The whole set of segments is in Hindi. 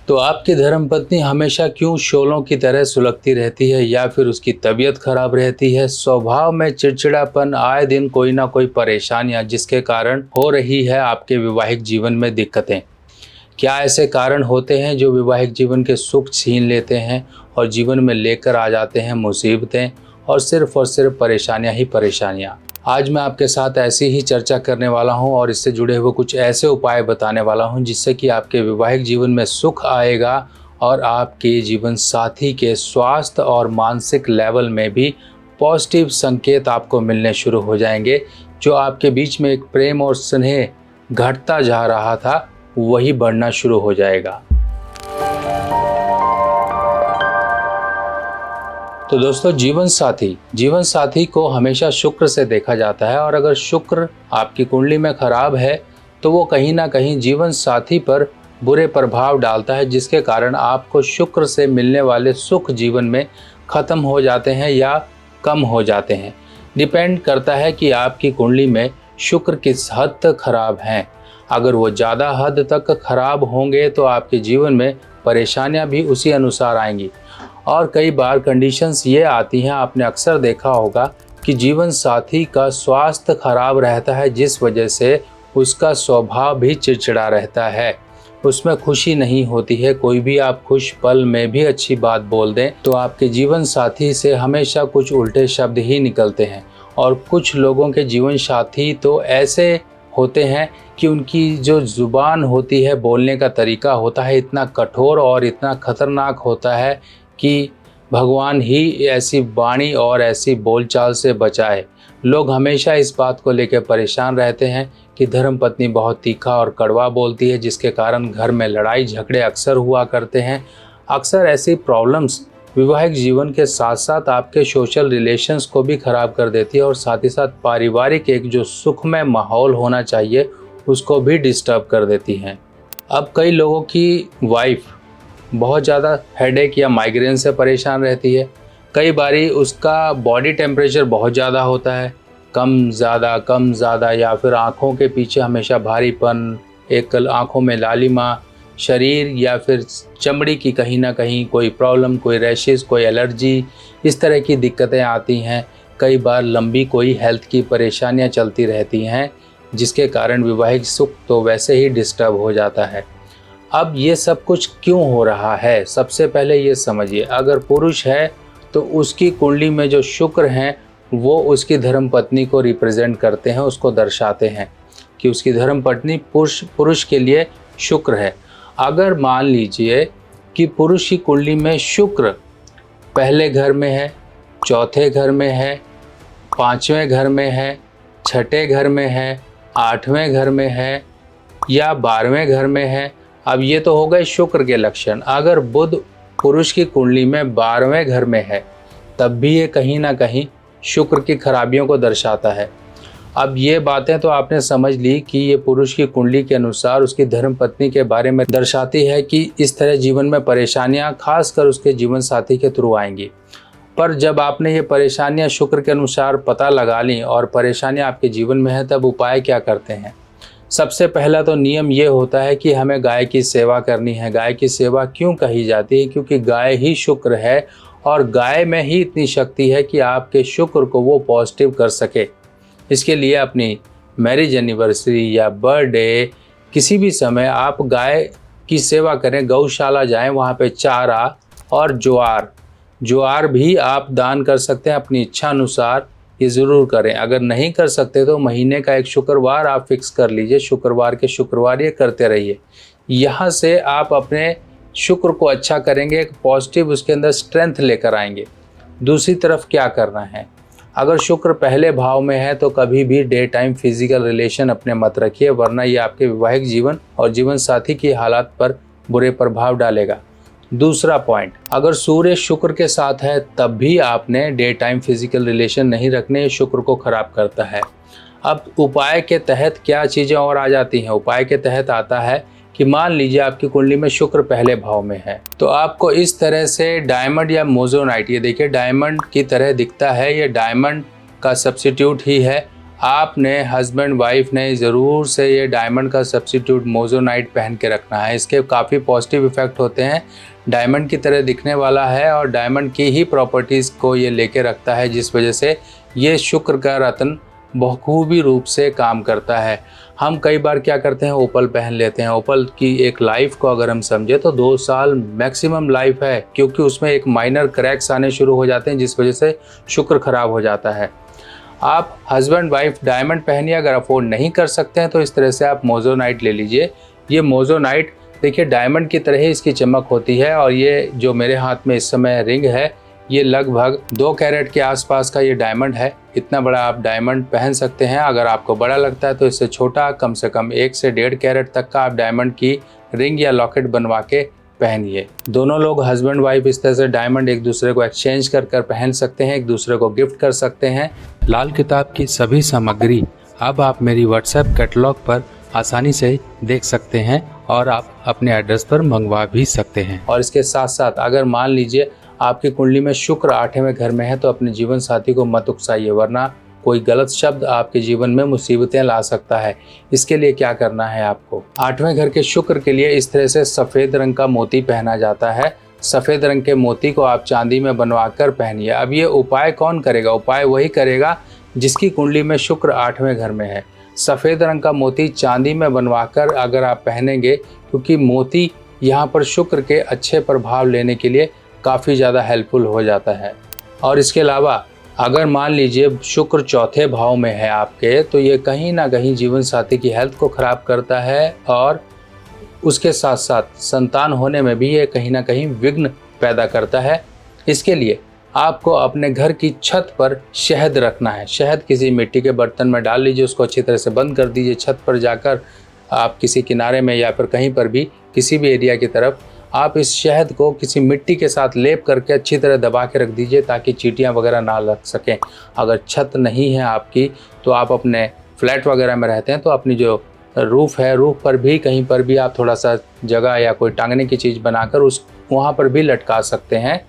तो आपकी धर्मपत्नी हमेशा क्यों शोलों की तरह सुलगती रहती है या फिर उसकी तबीयत खराब रहती है? स्वभाव में चिड़चिड़ापन, आए दिन कोई ना कोई परेशानियां जिसके कारण हो रही है आपके वैवाहिक जीवन में दिक्कतें। क्या ऐसे कारण होते हैं जो वैवाहिक जीवन के सुख छीन लेते हैं और जीवन में लेकर आ जाते हैं मुसीबतें और सिर्फ परेशानियां ही परेशानियां? आज मैं आपके साथ ऐसी ही चर्चा करने वाला हूं और इससे जुड़े हुए कुछ ऐसे उपाय बताने वाला हूं जिससे कि आपके वैवाहिक जीवन में सुख आएगा और आपके जीवन साथी के स्वास्थ्य और मानसिक लेवल में भी पॉजिटिव संकेत आपको मिलने शुरू हो जाएंगे। जो आपके बीच में एक प्रेम और स्नेह घटता जा रहा था वही बढ़ना शुरू हो जाएगा। तो दोस्तों, जीवन साथी को हमेशा शुक्र से देखा जाता है और अगर शुक्र आपकी कुंडली में खराब है तो वो कहीं ना कहीं जीवन साथी पर बुरे प्रभाव डालता है, जिसके कारण आपको शुक्र से मिलने वाले सुख जीवन में ख़त्म हो जाते हैं या कम हो जाते हैं। डिपेंड करता है कि आपकी कुंडली में शुक्र किस हद तक खराब हैं। अगर वो ज़्यादा हद तक खराब होंगे तो आपके जीवन में परेशानियां भी उसी अनुसार आएंगी। और कई बार कंडीशंस ये आती हैं, आपने अक्सर देखा होगा कि जीवन साथी का स्वास्थ्य खराब रहता है, जिस वजह से उसका स्वभाव भी चिड़चिड़ा रहता है, उसमें खुशी नहीं होती है। कोई भी आप खुश पल में भी अच्छी बात बोल दें तो आपके जीवन साथी से हमेशा कुछ उल्टे शब्द ही निकलते हैं। और कुछ लोगों के जीवन साथी तो ऐसे होते हैं कि उनकी जो ज़ुबान होती है, बोलने का तरीका होता है, इतना कठोर और इतना खतरनाक होता है कि भगवान ही ऐसी वाणी और ऐसी बोलचाल से बचाए। लोग हमेशा इस बात को लेकर परेशान रहते हैं कि धर्मपत्नी बहुत तीखा और कड़वा बोलती है, जिसके कारण घर में लड़ाई झगड़े अक्सर हुआ करते हैं। अक्सर ऐसी प्रॉब्लम्स वैवाहिक जीवन के साथ साथ आपके सोशल रिलेशंस को भी ख़राब कर देती है और साथ ही साथ पारिवारिक एक जो सुखमय माहौल होना चाहिए उसको भी डिस्टर्ब कर देती हैं। अब कई लोगों की वाइफ बहुत ज़्यादा हेडेक या माइग्रेन से परेशान रहती है। कई बारी उसका बॉडी टेम्परेचर बहुत ज़्यादा होता है, कम ज़्यादा, या फिर आँखों के पीछे हमेशा भारीपन, एक आँखों में लालिमा, शरीर या फिर चमड़ी की कहीं ना कहीं कोई प्रॉब्लम, कोई रैशेस, कोई एलर्जी, इस तरह की दिक्कतें आती हैं। कई बार लंबी कोई हेल्थ की परेशानियां चलती रहती हैं, जिसके कारण वैवाहिक सुख तो वैसे ही डिस्टर्ब हो जाता है। अब ये सब कुछ क्यों हो रहा है? सबसे पहले ये समझिए, अगर पुरुष है तो उसकी कुंडली में जो शुक्र हैं वो उसकी धर्मपत्नी को रिप्रेजेंट करते हैं, उसको दर्शाते हैं कि उसकी धर्मपत्नी पुरुष के लिए शुक्र है। अगर मान लीजिए कि पुरुष की कुंडली में शुक्र पहले घर में है, चौथे घर में है, पांचवें घर में है, छठे घर में है, आठवें घर में है या 12वें घर में है, अब ये तो हो गए शुक्र के लक्षण। अगर बुध पुरुष की कुंडली में 12वें घर में है तब भी ये कहीं ना कहीं शुक्र की खराबियों को दर्शाता है। अब ये बातें तो आपने समझ ली कि ये पुरुष की कुंडली के अनुसार उसकी धर्मपत्नी के बारे में दर्शाती है कि इस तरह जीवन में परेशानियां खासकर उसके जीवन साथी के थ्रू आएंगी। पर जब आपने ये परेशानियां शुक्र के अनुसार पता लगा ली और परेशानियां आपके जीवन में है, तब उपाय क्या करते हैं? सबसे पहला तो नियम ये होता है कि हमें गाय की सेवा करनी है। गाय की सेवा क्यों कही जाती है? क्योंकि गाय ही शुक्र है और गाय में ही इतनी शक्ति है कि आपके शुक्र को वो पॉजिटिव कर सके। इसके लिए अपनी मैरिज एनिवर्सरी या बर्थडे किसी भी समय आप गाय की सेवा करें, गौशाला जाएं, वहाँ पे चारा और ज्वार भी आप दान कर सकते हैं अपनी इच्छा अनुसार, ये ज़रूर करें। अगर नहीं कर सकते तो महीने का एक शुक्रवार आप फिक्स कर लीजिए, शुक्रवार के शुक्रवार ये करते रहिए। यहाँ से आप अपने शुक्र को अच्छा करेंगे, एक पॉजिटिव उसके अंदर स्ट्रेंथ लेकर आएंगे। दूसरी तरफ क्या करना है, अगर शुक्र पहले भाव में है तो कभी भी डे टाइम फिजिकल रिलेशन अपने मत रखिए, वरना ये आपके वैवाहिक जीवन और जीवन साथी की हालात पर बुरे प्रभाव डालेगा। दूसरा पॉइंट, अगर सूर्य शुक्र के साथ है तब भी आपने डे टाइम फिजिकल रिलेशन नहीं रखने, ये शुक्र को खराब करता है। अब उपाय के तहत क्या चीज़ें और आ जाती हैं? उपाय के तहत आता है कि मान लीजिए आपकी कुंडली में शुक्र पहले भाव में है तो आपको इस तरह से डायमंड या मोजोनाइट, ये देखिए डायमंड की तरह दिखता है, ये डायमंड का सब्स्टिट्यूट ही है। आपने हस्बैंड वाइफ ने ज़रूर से ये डायमंड का सब्स्टिट्यूट मोजोनाइट पहन के रखना है। इसके काफ़ी पॉजिटिव इफ़ेक्ट होते हैं, डायमंड की तरह दिखने वाला है और डायमंड की ही प्रॉपर्टीज़ को ये लेके रखता है, जिस वजह से ये शुक्र का रत्न बखूबी रूप से काम करता है। हम कई बार क्या करते हैं, ओपल पहन लेते हैं। ओपल की एक लाइफ को अगर हम समझे तो 2 साल मैक्सिमम लाइफ है, क्योंकि उसमें एक माइनर क्रैक्स आने शुरू हो जाते हैं, जिस वजह से शुक्र खराब हो जाता है। आप हस्बैंड वाइफ डायमंड पहनिए, अगर अफोर्ड नहीं कर सकते हैं तो इस तरह से आप मोजोनाइट ले लीजिए। ये मोजोनाइट देखिए डायमंड की तरह ही इसकी चमक होती है, और ये जो मेरे हाथ में इस समय रिंग है, ये लगभग 2 कैरेट के आसपास का ये डायमंड है। इतना बड़ा आप डायमंड पहन सकते हैं। अगर आपको बड़ा लगता है तो इससे छोटा, कम से कम 1 से 1.5 कैरेट तक का आप डायमंड की रिंग या लॉकेट बनवा के पहनिए। दोनों लोग हस्बैंड वाइफ इस तरह से डायमंड एक दूसरे को एक्सचेंज कर पहन सकते हैं, एक दूसरे को गिफ्ट कर सकते हैं। लाल किताब की सभी सामग्री अब आप मेरी व्हाट्सएप कैटलॉग पर आसानी से देख सकते हैं और आप अपने एड्रेस पर मंगवा भी सकते हैं। और इसके साथ साथ अगर मान लीजिए आपकी कुंडली में शुक्र 8वें घर में है तो अपने जीवन साथी को मत उकसाइए, वरना कोई गलत शब्द आपके जीवन में मुसीबतें ला सकता है। इसके लिए क्या करना है, आपको 8वें घर के शुक्र के लिए इस तरह से सफ़ेद रंग का मोती पहना जाता है। सफ़ेद रंग के मोती को आप चांदी में बनवा कर पहनिए। अब ये उपाय कौन करेगा? उपाय वही करेगा जिसकी कुंडली में शुक्र 8वें घर में है। सफ़ेद रंग का मोती चांदी में बनवा कर अगर आप पहनेंगे, क्योंकि मोती यहाँ पर शुक्र के अच्छे प्रभाव लेने के लिए काफ़ी ज़्यादा हेल्पफुल हो जाता है। और इसके अलावा अगर मान लीजिए शुक्र 4थे भाव में है आपके, तो ये कहीं ना कहीं जीवन साथी की हेल्थ को ख़राब करता है, और उसके साथ साथ संतान होने में भी ये कहीं ना कहीं विघ्न पैदा करता है। इसके लिए आपको अपने घर की छत पर शहद रखना है। शहद किसी मिट्टी के बर्तन में डाल लीजिए, उसको अच्छी तरह से बंद कर दीजिए। छत पर जाकर आप किसी किनारे में या फिर कहीं पर भी किसी भी एरिया की तरफ आप इस शहद को किसी मिट्टी के साथ लेप करके अच्छी तरह दबा के रख दीजिए, ताकि चींटियां वगैरह ना लग सकें। अगर छत नहीं है आपकी, तो आप अपने फ्लैट वगैरह में रहते हैं तो अपनी जो रूफ़ है, रूफ़ पर भी कहीं पर भी आप थोड़ा सा जगह या कोई टांगने की चीज़ बनाकर उस वहाँ पर भी लटका सकते हैं।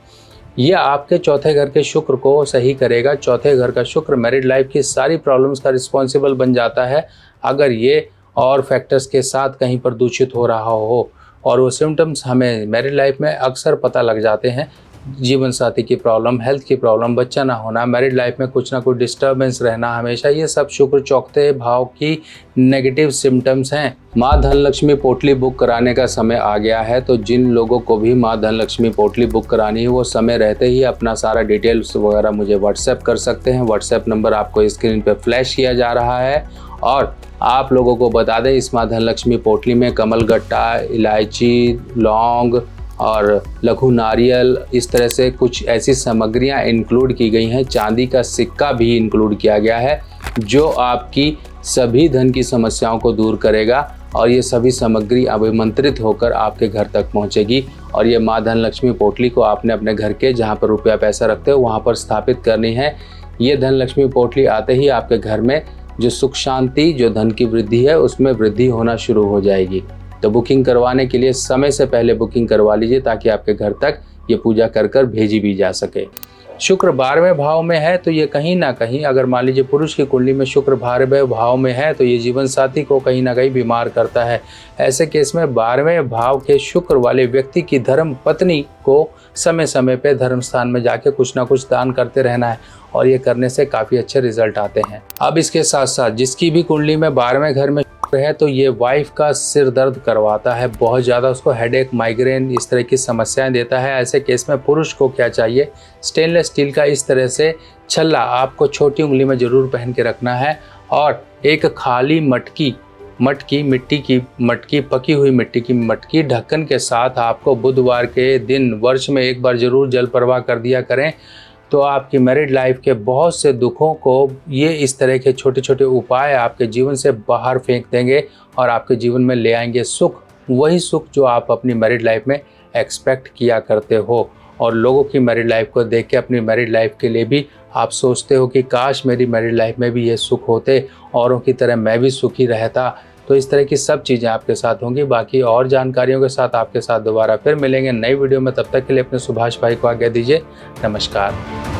ये आपके 4थे घर के शुक्र को सही करेगा। 4थे घर का शुक्र मैरिड लाइफ की सारी प्रॉब्लम्स का रिस्पॉन्सिबल बन जाता है। अगर ये और फैक्टर्स के साथ कहीं पर दूषित हो रहा हो, और वो सिम्टम्स हमें मैरिड लाइफ में अक्सर पता लग जाते हैं, जीवन साथी की प्रॉब्लम, हेल्थ की प्रॉब्लम, बच्चा ना होना, मैरिड लाइफ में कुछ ना कुछ डिस्टर्बेंस रहना हमेशा, ये सब शुक्र 4थे भाव की नेगेटिव सिम्टम्स हैं। माँ धनलक्ष्मी पोटली बुक कराने का समय आ गया है, तो जिन लोगों को भी माँ धनलक्ष्मी पोटली बुक करानी है, वो समय रहते ही अपना सारा डिटेल्स वगैरह मुझे व्हाट्सएप कर सकते हैं। व्हाट्सएप नंबर आपको स्क्रीन पर फ्लैश किया जा रहा है। और आप लोगों को बता दें, इस माँ धनलक्ष्मी पोटली में कमलगट्टा, इलायची, लौंग और लघु नारियल, इस तरह से कुछ ऐसी सामग्रियां इंक्लूड की गई हैं। चांदी का सिक्का भी इंक्लूड किया गया है, जो आपकी सभी धन की समस्याओं को दूर करेगा, और ये सभी सामग्री अभिमंत्रित होकर आपके घर तक पहुंचेगी। और ये माँ धनलक्ष्मी पोटली को आपने अपने घर के जहाँ पर रुपया पैसा रखते हो वहाँ पर स्थापित करनी है। ये धनलक्ष्मी पोटली आते ही आपके घर में जो सुख शांति, जो धन की वृद्धि है, उसमें वृद्धि होना शुरू हो जाएगी। तो बुकिंग करवाने के लिए समय से पहले बुकिंग करवा लीजिए, ताकि आपके घर तक ये पूजा कर कर भेजी भी जा सके। शुक्र 12वें भाव में है, तो ये कहीं ना कहीं, अगर मान लीजिए पुरुष की कुंडली में शुक्र 12वें भाव में है, तो ये जीवन साथी को कहीं ना कहीं बीमार करता है। ऐसे केस में 12वें भाव के शुक्र वाले व्यक्ति की धर्म पत्नी को समय समय पे धर्म स्थान में जाके कुछ ना कुछ दान करते रहना है, और ये करने से काफ़ी अच्छे रिजल्ट आते हैं। अब इसके साथ साथ जिसकी भी कुंडली में 12वें घर में है, तो ये वाइफ का सिर दर्द करवाता है बहुत ज़्यादा, उसको हेडेक, माइग्रेन, इस तरह की समस्याएं देता है। ऐसे केस में पुरुष को क्या चाहिए, स्टेनलेस स्टील का इस तरह से छल्ला आपको छोटी उंगली में ज़रूर पहन के रखना है, और एक खाली मटकी, मिट्टी की मटकी, पकी हुई मिट्टी की मटकी ढक्कन के साथ आपको बुधवार के दिन वर्ष में एक बार ज़रूर जल प्रवाह कर दिया करें। तो आपकी मैरिड लाइफ के बहुत से दुखों को ये इस तरह के छोटे छोटे उपाय आपके जीवन से बाहर फेंक देंगे, और आपके जीवन में ले आएंगे सुख, वही सुख जो आप अपनी मैरिड लाइफ में एक्सपेक्ट किया करते हो। और लोगों की मैरिड लाइफ को देख के अपनी मैरिड लाइफ के लिए भी आप सोचते हो कि काश मेरी मैरिड लाइफ में भी ये सुख होते, औरों की तरह मैं भी सुखी रहता। तो इस तरह की सब चीज़ें आपके साथ होंगी। बाकी और जानकारियों के साथ आपके साथ दोबारा फिर मिलेंगे नई वीडियो में। तब तक के लिए अपने सुभाष भाई को आज्ञा दीजिए। नमस्कार।